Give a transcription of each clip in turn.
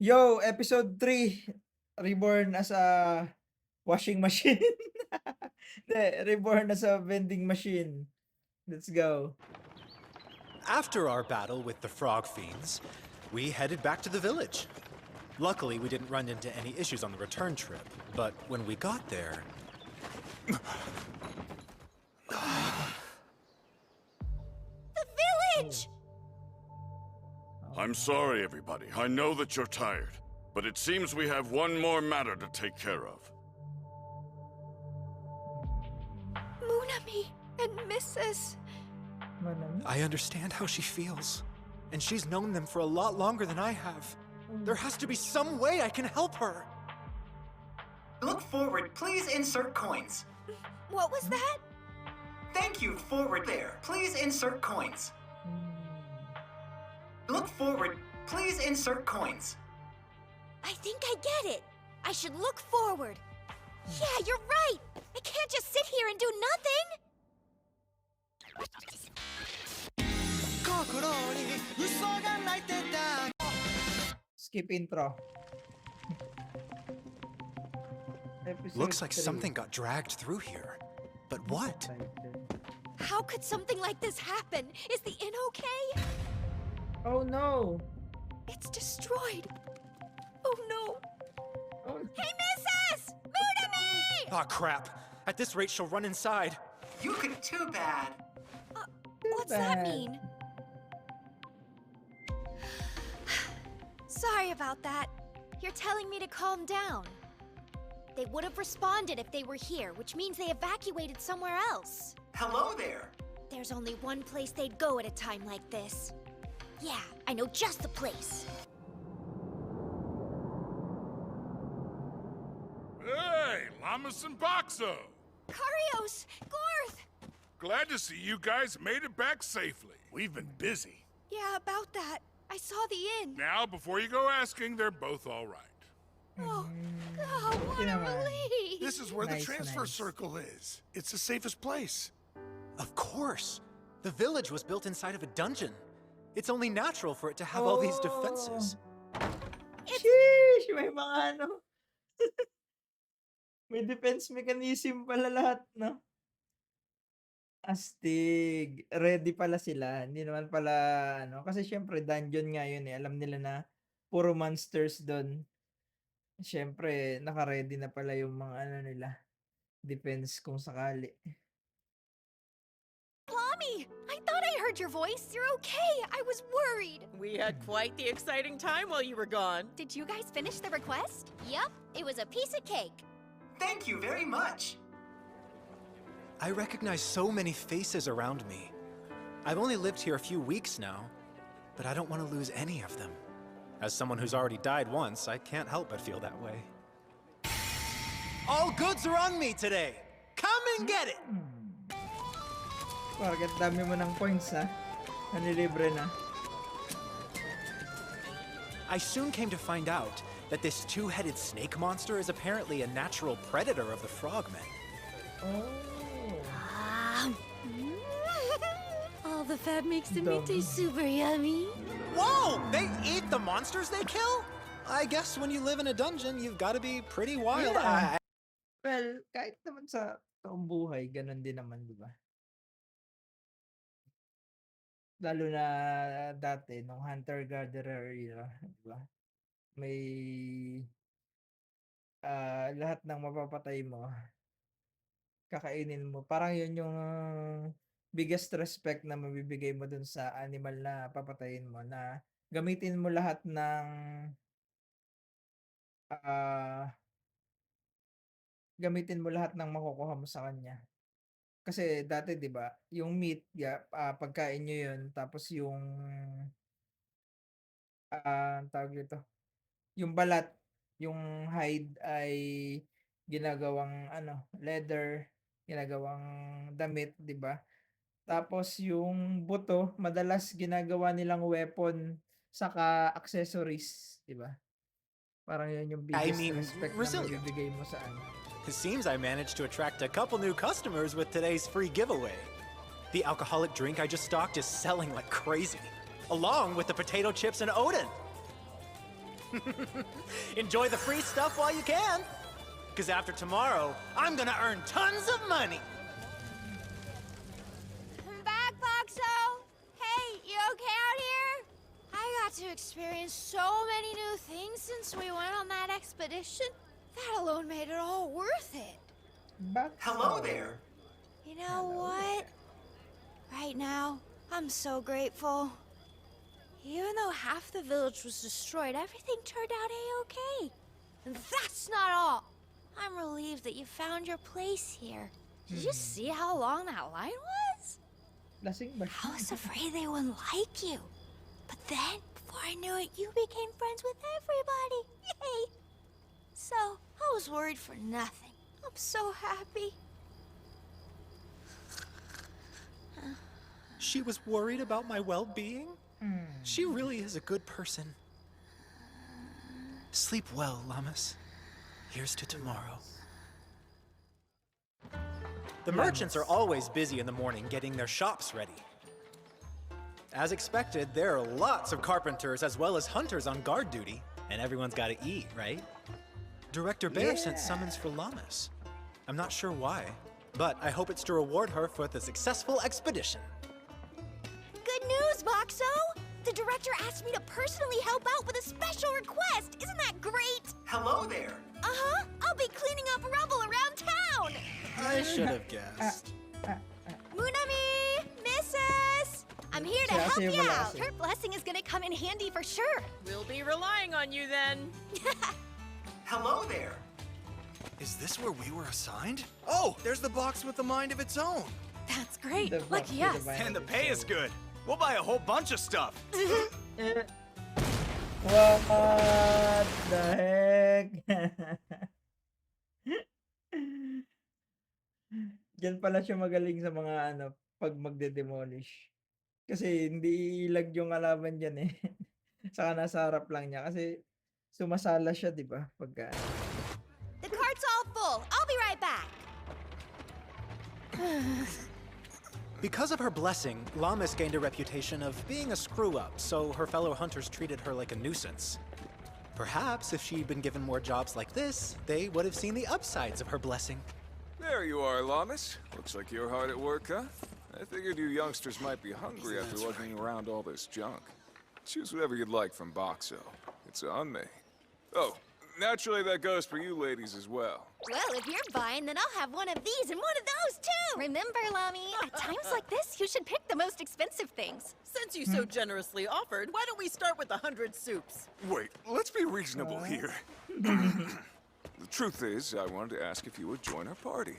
Yo, episode 3. Reborn as a washing machine. Hindi, reborn as a vending machine. Let's go. After our battle with the frog fiends, we headed back to the village. Luckily, we didn't run into any issues on the return trip, but when we got there... The village! I'm sorry, everybody. I know that you're tired, but it seems we have one more matter to take care of. Munami and Mrs. Manami. I understand how she feels, and she's known them for a lot longer than I have. There has to be some way I can help her. Look forward, please insert coins. What was that? Thank you, forward there. Please insert coins. Look forward, please insert coins. I think I get it. I should look forward. Yeah, you're right. I can't just sit here and do nothing. Skip intro. Episode Looks like 3. something got dragged through here. But what? How could something like this happen? Is the inn okay? Oh no. It's destroyed. Oh no. Oh, Hey, Mrs. Munami! Aw, crap. At this rate, she'll run inside. You could too bad. What's that bad. mean? Sorry about that. You're telling me to calm down. They would have responded if they were here, which means they evacuated somewhere else. Hello there. There's only one place they'd go at a time like this. Yeah, I know just the place. Hey, Lamas and Boxo! Karios! Gorth! Glad to see you guys made it back safely. We've been busy. Yeah, about that. I saw the inn. Now, before you go asking, they're both all right. Oh, what a naman. relief! This is where the Nice, transfer nice. circle is. It's the safest place. Of course. The village was built inside of a dungeon. It's only natural for it to have all these defenses. Sheesh! May mga ano. May defense mechanism pala lahat, no? Astig. Ready pala sila. Hindi naman pala, ano. Kasi syempre, dungeon nga yun eh. Alam nila na puro monsters doon. Syempre, naka-ready na pala yung mga ano nila. Defense kung sakali. Plummy! I thought I heard your voice. You're okay. I was worried. We had quite the exciting time while you were gone. Did you guys finish the request? Yup. It was a piece of cake. Thank you very much. I recognize so many faces around me. I've only lived here a few weeks now, but I don't want to lose any of them. As someone who's already died once, I can't help but feel that way. All goods are on me today! Come and get it! Bakit dami mo ng points, ha? Nanilibre na. I soon came to find out that this two-headed snake monster is apparently a natural predator of the frogmen. Oh. All the fat makes the meat taste super yummy. Whoa! They eat the monsters they kill? I guess when you live in a dungeon, you've got to be pretty wild. Yeah. Well, kahit naman sa toong buhay, ganun din naman, di ba? Lalo na dati, nung hunter-gatherer era, di ba? May lahat ng mapapatay mo, kakainin mo. Parang yun yung biggest respect na mabibigay mo dun sa animal na papatayin mo, na gamitin mo lahat ng makukuha mo sa kanya. Kasi dati 'di ba, yung meat pagkain nyo yun, tapos yung tawag dito, yung balat, yung hide ay ginagawang ano, leather, ginagawang damit, 'di ba? Tapos yung buto, madalas ginagawa nilang weapon saka accessories, 'di ba? Parang yun yung I biggest mean, respect na resilient. mabibigay mo sa ano. It seems I managed to attract a couple new customers with today's free giveaway. The alcoholic drink I just stocked is selling like crazy, along with the potato chips and Odin. Enjoy the free stuff while you can. Because after tomorrow, I'm gonna earn tons of money. I'm back, Boxo! Hey, you okay out here? I got to experience so many new things since we went on that expedition. That alone made it all worth it. But Hello there. You know what? Right now, I'm so grateful. Even though half the village was destroyed, everything turned out a-okay. And that's not all. I'm relieved that you found your place here. Did you see how long that line was? lasing ba I siya? was afraid they wouldn't like you. But then, before I knew it, you became friends with everybody. Yay! So, I was worried for nothing. I'm so happy. She was worried about my well-being? She really is a good person. Sleep well, Llamas. Here's to tomorrow. The merchants are always busy in the morning getting their shops ready. As expected, there are lots of carpenters as well as hunters on guard duty, and everyone's gotta eat, right? Director Bear sent summons for Llamas. I'm not sure why, but I hope it's to reward her for the successful expedition. Good news, Boxo! The director asked me to personally help out with a special request. Isn't that great? Hello there. Uh-huh. I'll be cleaning up rubble around town. I should have guessed. Munami! Missus! I'm here to help Siya you wala out. siya. Her blessing is gonna come in handy for sure. We'll be relying on you then. Hello there. Is this where we were assigned? Oh, there's the box with the mind of its own. That's great. The box Lucky with us. the And the pay is good. We'll buy a whole bunch of stuff. What the heck? Diyan pala siya magaling sa mga ano, pag magde-demolish. Kasi hindi ilag yung kalaban diyan eh. Saka nasa harap lang niya kasi sumasala siya, 'di ba? Pagka The cart's all full. I'll be right back. Because of her blessing, Llamas gained a reputation of being a screw-up, so her fellow hunters treated her like a nuisance. Perhaps if she'd been given more jobs like this, they would have seen the upsides of her blessing. There you are, Llamas. Looks like you're hard at work, huh? I figured you youngsters might be hungry after lugging around all this junk. Choose whatever you'd like from Boxo. It's on me. Oh, naturally that goes for you ladies as well. Well, if you're buying, then I'll have one of these and one of those, too! Remember, Lami, at times like this, you should pick the most expensive things. Since you so generously offered, why don't we start with 100 soups? Wait, let's be reasonable here. The truth is, I wanted to ask if you would join our party.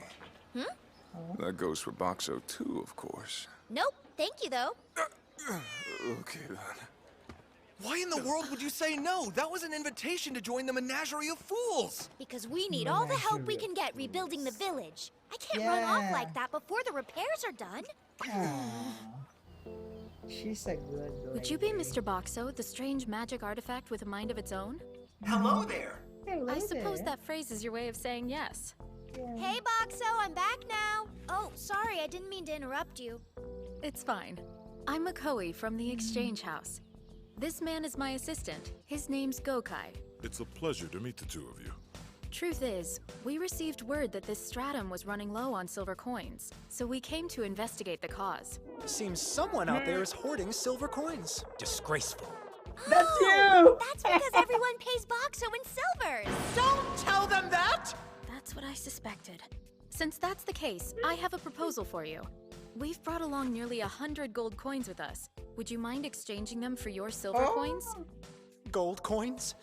That goes for Boxo too, of course. Nope, thank you, though. Okay, then. Why in the world would you say no? That was an invitation to join the Menagerie of Fools. Because we need all the help we can get rebuilding the village. I can't run off Yeah. like that before the repairs are done. she's a good Would you be lady. Mr. Boxo, the strange magic artifact with a mind of its own? Hello there. Hello I suppose there. that phrase is your way of saying yes. Hey, Boxo, I'm back now. Oh, sorry, I didn't mean to interrupt you. It's fine. I'm Makoe from the Exchange House. This man is my assistant. His name's Gokai. It's a pleasure to meet the two of you. Truth is, we received word that this stratum was running low on silver coins, so we came to investigate the cause. Seems someone out there is hoarding silver coins. Disgraceful. That's Oh, you! That's because everyone pays Boxo in silvers. Don't tell them that! That's what I suspected. Since that's the case, I have a proposal for you. We've brought along nearly 100 gold coins with us. Would you mind exchanging them for your silver coins? Gold coins?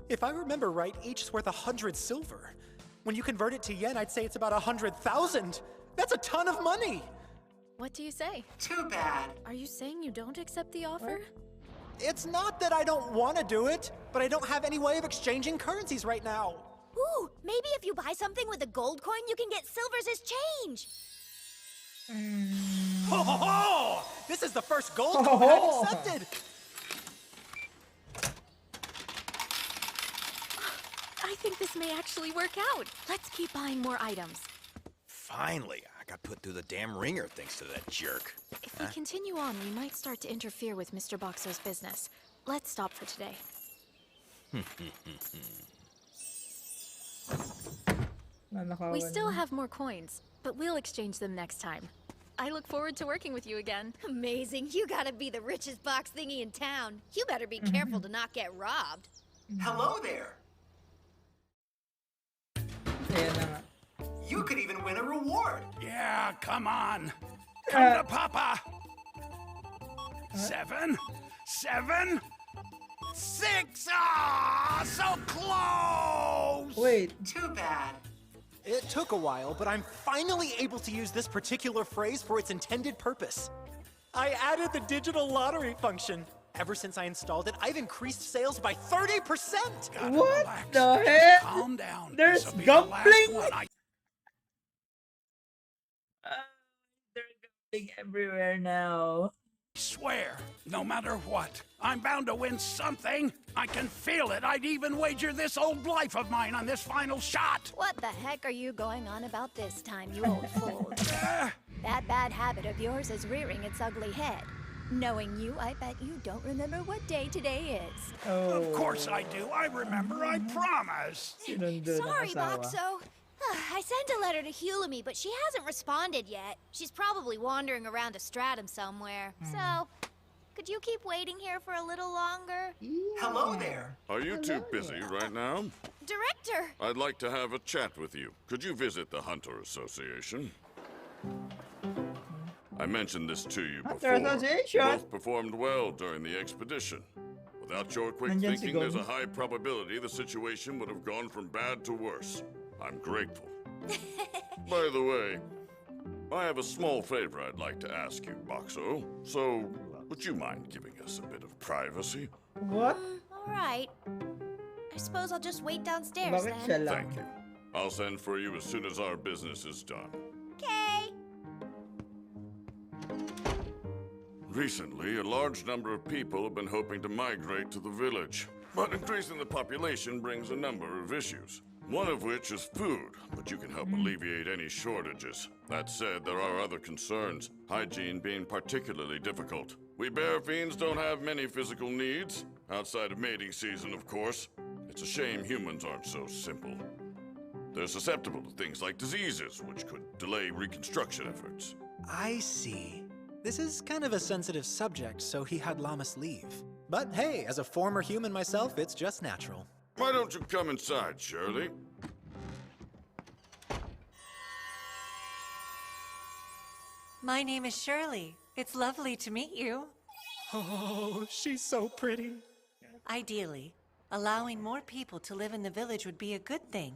If I remember right, each is worth 100 silver. When you convert it to yen, I'd say it's about 100,000. That's a ton of money! What do you say? Too bad. Are you saying you don't accept the offer? It's not that I don't want to do it, but I don't have any way of exchanging currencies right now. Ooh, maybe if you buy something with a gold coin, you can get silvers as change. Ho ho ho! This is the first gold Ho, ho, coin I've ho. accepted! I think this may actually work out. Let's keep buying more items. Finally, I got put through the damn ringer thanks to that jerk. If we continue on, we might start to interfere with Mr. Boxo's business. Let's stop for today. We still have more coins, but we'll exchange them next time. I look forward to working with you again. Amazing. You gotta be the richest box thingy in town. You better be careful to not get robbed. Hello there. Ayan na nga. You could even win a reward. Yeah, come on. Come to Papa. 7, 7, 6. Ah, so close. Wait. Too bad. It took a while, but I'm finally able to use this particular phrase for its intended purpose. I added the digital lottery function. Ever since I installed it, I've increased sales by 30%! What Relax. the Just heck? calm down. There's This'll be the last gambling? one. They're gambling everywhere now. Swear, no matter what, I'm bound to win something. I can feel it. I'd even wager this old life of mine on this final shot. What the heck are you going on about this time, you old fool? That bad habit of yours is rearing its ugly head. Knowing you, I bet you don't remember what day today is. Oh. Of course I do. I remember, I promise. Sinundo ng Sorry, asawa. Boxo. I sent a letter to Hulumi, but she hasn't responded yet. She's probably wandering around a stratum somewhere. So, could you keep waiting here for a little longer? Hello there. Are you too busy right now? Director! I'd like to have a chat with you. Could you visit the Hunter Association? I mentioned this to you Hunter before. Association? Both performed well during the expedition. Without your quick Nandyan si thinking, there's a Gon. high probability the situation would have gone from bad to worse. I'm grateful. By the way, I have a small favor I'd like to ask you, Boxo. So, would you mind giving us a bit of privacy? What? All right. I suppose I'll just wait downstairs Bakit siya then. lang? Thank you. I'll send for you as soon as our business is done. Okay. Recently, a large number of people have been hoping to migrate to the village. But increasing the population brings a number of issues. One of which is food, but you can help alleviate any shortages. That said, there are other concerns, hygiene being particularly difficult. We bear fiends don't have many physical needs, outside of mating season, of course. It's a shame humans aren't so simple. They're susceptible to things like diseases, which could delay reconstruction efforts. I see. This is kind of a sensitive subject, so he had Lammas leave. But hey, as a former human myself, it's just natural. Why don't you come inside, Shirley? My name is Shirley. It's lovely to meet you. Oh, she's so pretty. Ideally, allowing more people to live in the village would be a good thing.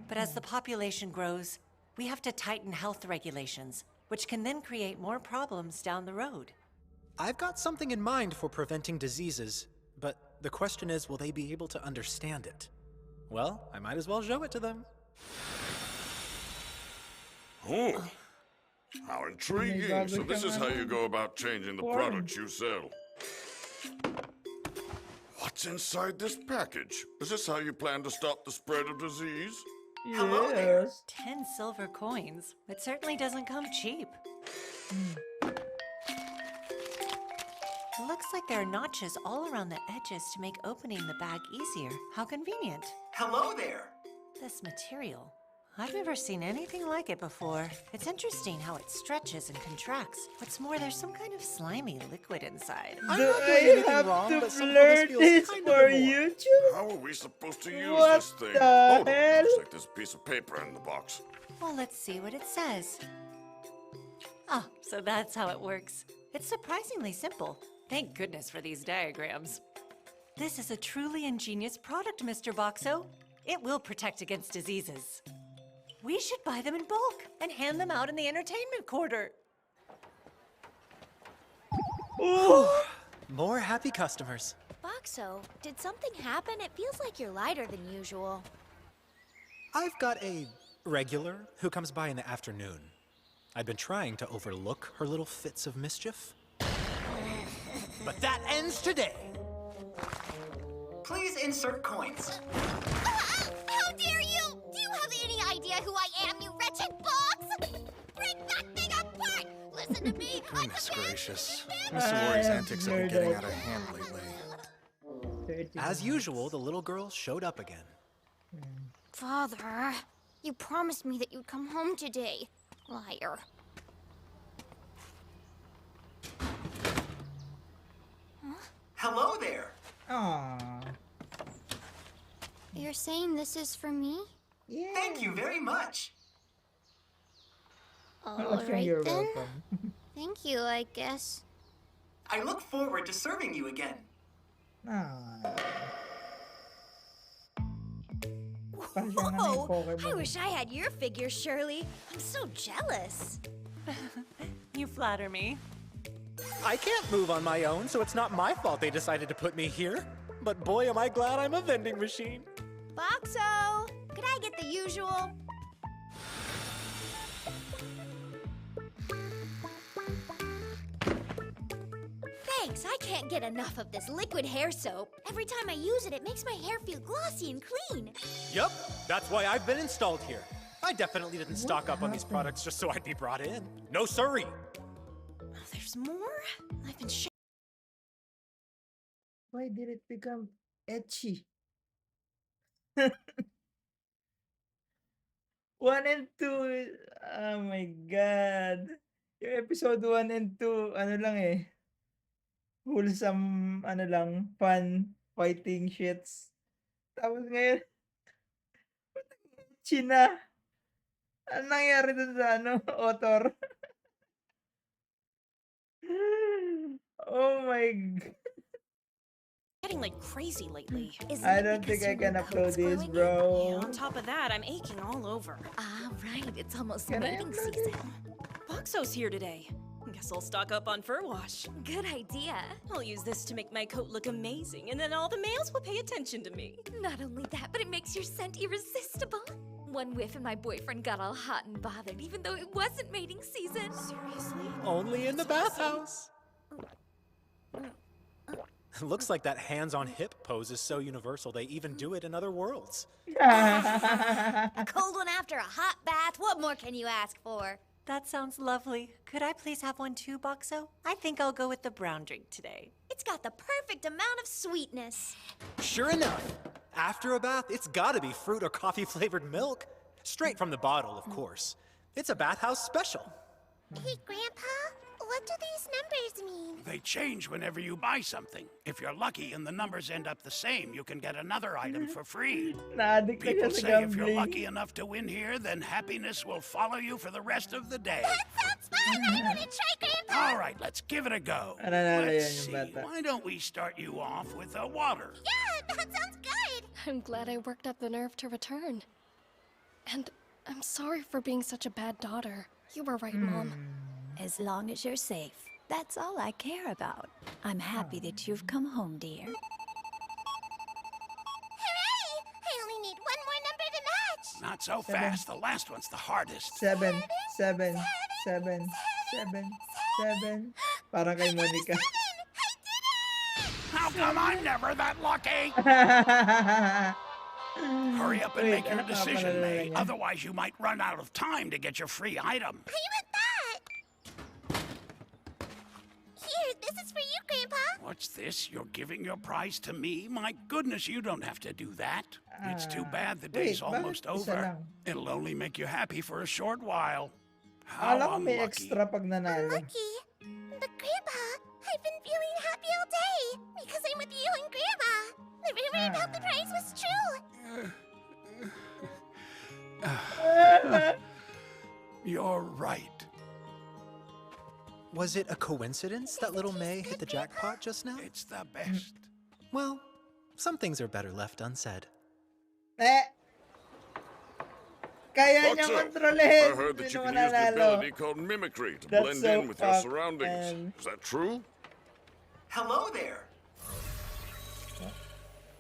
But as the population grows, we have to tighten health regulations, which can then create more problems down the road. I've got something in mind for preventing diseases, but the question is, will they be able to understand it? Well, I might as well show it to them. Oh, how intriguing. So this is how you go about changing the products you sell. What's inside this package? Is this how you plan to stop the spread of disease? Hello there. Yes. 10 silver coins. It certainly doesn't come cheap. It looks like there are notches all around the edges to make opening the bag easier. How convenient. Hello there. This material. I've never seen anything like it before. It's interesting how it stretches and contracts. What's more, there's some kind of slimy liquid inside. I'm Do not doing I anything have wrong, to but somehow blur feels this kind for of immoral. YouTube? How are we supposed to use What this thing? the Hold on, hell? looks like there's a piece of paper in the box. Well, let's see what it says. Ah, so that's how it works. It's surprisingly simple. Thank goodness for these diagrams. This is a truly ingenious product, Mr. Boxo. It will protect against diseases. We should buy them in bulk and hand them out in the entertainment quarter. More happy customers. Boxo, did something happen? It feels like you're lighter than usual. I've got a regular who comes by in the afternoon. I've been trying to overlook her little fits of mischief. But that ends today. Please insert coins. How dare you! Do you have any idea who I am, you wretched box? Break that thing apart! Listen to me! Goodness gracious. I Mr. Mori's have antics have been heard getting of- out of hand lately. Third As usual, the little girl showed up again. Father, you promised me that you'd come home today. Liar. Hello there. Aww. You're saying this is for me? Yeah. Thank you very much. Alright You're then. welcome. Thank you, I guess. I look forward to serving you again. Ah. Whoa! I wish I had your figure, Shirley. I'm so jealous. You flatter me. I can't move on my own, so it's not my fault they decided to put me here. But boy, am I glad I'm a vending machine. Boxo! Could I get the usual? Thanks, I can't get enough of this liquid hair soap. Every time I use it, it makes my hair feel glossy and clean. Yup, that's why I've been installed here. I definitely didn't stock up on these products just so I'd be brought in. No siree. Oh, there's more? I've been Why did it become etchy? 1 and 2. Oh my God. Yung episode 1 and 2, ano lang eh. Wholesome, ano lang, fun, fighting shits. Tapos ngayon, etchy na. Ano nangyari dun sa ano, author? Oh my God. Getting like crazy lately. I don't think I can upload this, bro. Yeah, on top of that, I'm aching all over. Ah, right. It's almost Can I mating upload season. Boxo's here today. Guess I'll stock up on fur wash. Good idea. I'll use this to make my coat look amazing, and then all the males will pay attention to me. Not only that, but it makes your scent irresistible. One whiff and my boyfriend got all hot and bothered, even though it wasn't mating season. Seriously? Only in the bathhouse. Looks like that hands-on hip pose is so universal they even do it in other worlds. A cold one after a hot bath. What more can you ask for? That sounds lovely. Could I please have one too, Boxo? I think I'll go with the brown drink today. It's got the perfect amount of sweetness. Sure enough, after a bath, it's gotta be fruit or coffee-flavored milk. Straight from the bottle, of course. It's a bathhouse special. Hey, Grandpa, what do these numbers mean? They change whenever you buy something. If you're lucky and the numbers end up the same, you can get another item for free. Na-addict na People siya sa say if you're gambling. lucky enough to win here, then happiness will follow you for the rest of the day. Sounds fun. I want to try, Grandpa. All right, let's give it a go. Nanalo Let's yan see, yung bata. why don't we start you off with a water? Yeah, that sounds good. I'm glad I worked up the nerve to return. And I'm sorry for being such a bad daughter. You were right, Mom. As long as you're safe, that's all I care about. I'm happy that you've come home, dear. Hooray! I only need one more number to match. Not so fast. The last one's the hardest. 7, 7, 7, 7, 7. Parang kay Monica. How come I'm never that lucky? Hurry up and Wait, make your ano pa decision, pala May. niya? Otherwise, you might run out of time to get your free item. Play with that. Here, this is for you, Grandpa. What's this? You're giving your prize to me? My goodness, you don't have to do that. It's too bad the day's wait, almost bakit isa over. lang? It'll only make you happy for a short while. How Alam ko may unlucky. extra pag nanalo. Lucky. But Grandpa, I've been feeling happy all day because I'm with you and Grandma. The rumor about the prize was true. You're right. Was it a coincidence that little May hit the jackpot just now? It's the best. Well, some things are better left unsaid. Eh! Kaya niya Boxo, kontrolin! I heard that you Sino can use the mananalo? ability called mimicry to That's blend so in with your fucked, surroundings. man. Is that true? Hello there.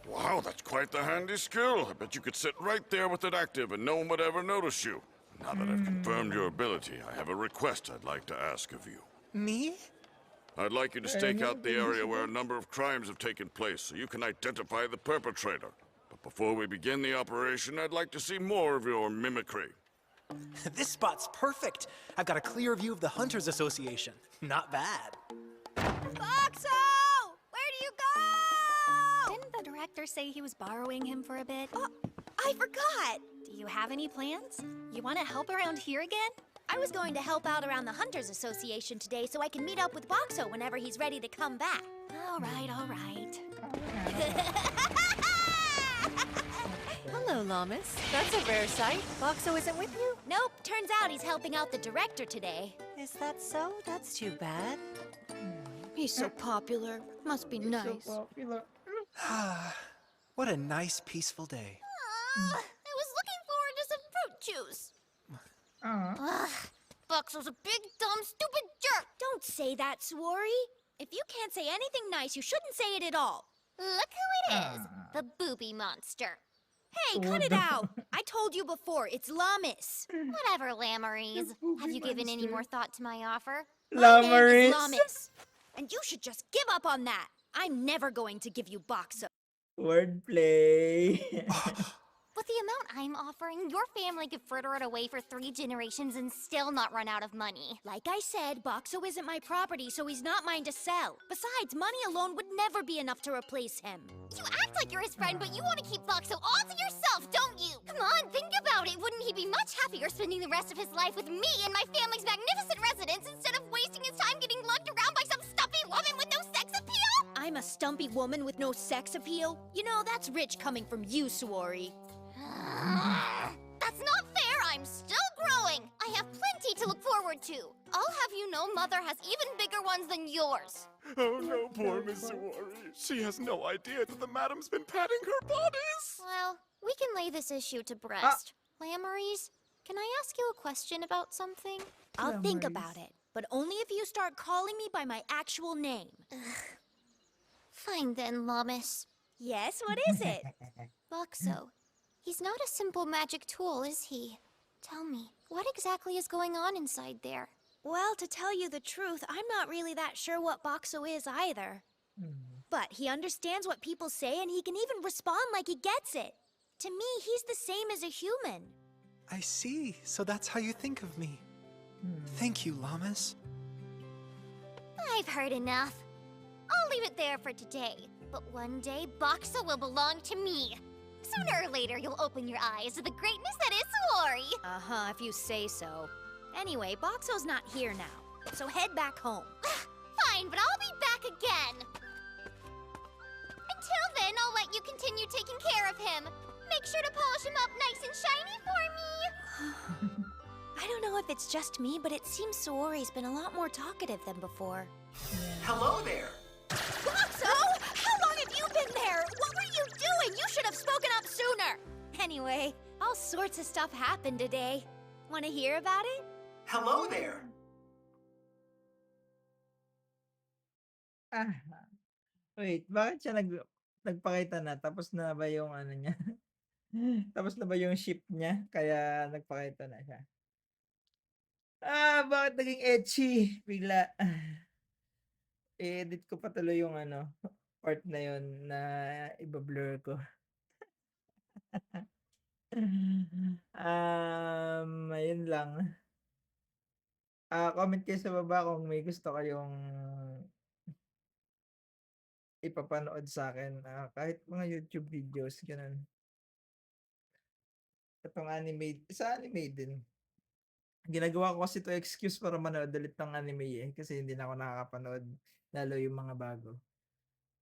Wow, that's quite the handy skill. I bet you could sit right there with it active and no one would ever notice you. Now that I've confirmed your ability, I have a request I'd like to ask of you. Me? I'd like you to stake out the area where a number of crimes have taken place so you can identify the perpetrator. But before we begin the operation, I'd like to see more of your mimicry. This spot's perfect. I've got a clear view of the Hunters Association. Not bad. Boxo! Where do you go? Didn't the director director say he was borrowing him for a bit? Oh, I forgot! Do you have any plans? You want to help around here again? I was going to help out around the Hunters Association today so I can meet up with Boxo whenever he's ready to come back. All right, all right. Hello, Lamas. That's a rare sight. Boxo isn't with you? Nope, turns out he's helping out the director today. Is that so? That's too bad. He's so popular. Must be nice. So popular. What a nice, peaceful day. I was looking forward to some fruit juice. Ugh, Boxo's a big, dumb, stupid jerk. Don't say that, Swarry. If you can't say anything nice, you shouldn't say it at all. Look who it is, the booby monster. Hey, cut it out! I told you before, it's Lamis. Whatever, Lammaries. Have you given any more thought to my offer? My name is Lamis. And you should just give up on that. I'm never going to give you Boxo. Wordplay. With the amount I'm offering, your family could fritter it away for 3 generations and still not run out of money. Like I said, Boxo isn't my property, so he's not mine to sell. Besides, money alone would never be enough to replace him. You act like you're his friend, but you want to keep Boxo all to yourself, don't you? Come on, think about it. Wouldn't he be much happier spending the rest of his life with me in my family's magnificent residence instead of wasting his time getting lugged around by some stumpy woman with no sex appeal? I'm a stumpy woman with no sex appeal? You know, that's rich coming from you, Suori. That's not fair! I'm still growing! I have plenty to look forward to. I'll have you know Mother has even bigger ones than yours. Oh no, poor Miss Zuori. She has no idea that the madam's been patting her bodice. Well, we can lay this issue to rest. Lammaries, can I ask you a question about something? I'll think about it, but only if you start calling me by my actual name. Fine then, Lamis. Yes, what is it? Boxo. He's not a simple magic tool, is he? Tell me, what exactly is going on inside there? Well, to tell you the truth, I'm not really that sure what Boxo is either. But he understands what people say and he can even respond like he gets it. To me, he's the same as a human. I see. So that's how you think of me. Thank you, Lamas. I've heard enough. I'll leave it there for today. But one day, Boxo will belong to me. Sooner or later, you'll open your eyes to the greatness that is Suori. Uh-huh, if you say so. Anyway, Boxo's not here now, so head back home. Fine, but I'll be back again. Until then, I'll let you continue taking care of him. Make sure to polish him up nice and shiny for me. I don't know if it's just me, but it seems Suori's been a lot more talkative than before. Hello there. Boxo! How long have you been there? What were you doing? You should have spoken up sooner. Anyway, all sorts of stuff happened today. Want to hear about it? Hello there. Wait, bakit siya nagpakita na? Tapos na ba yung ano niya? Tapos na ba yung ship niya? Kaya nagpakita na siya. Bakit naging ecchi? Bigla. I-edit ko pa tuloy yung ano, part na yun na iba-blur ko. Ayun lang. Comment kayo sa baba kung may gusto kayong ipapanood sa akin. Kahit mga YouTube videos, ganun. Itong anime, sa anime din. Ginagawa ko kasi 'to excuse para manood ulit ng anime, eh, kasi hindi na ako nakakapanood, lalo yung mga bago.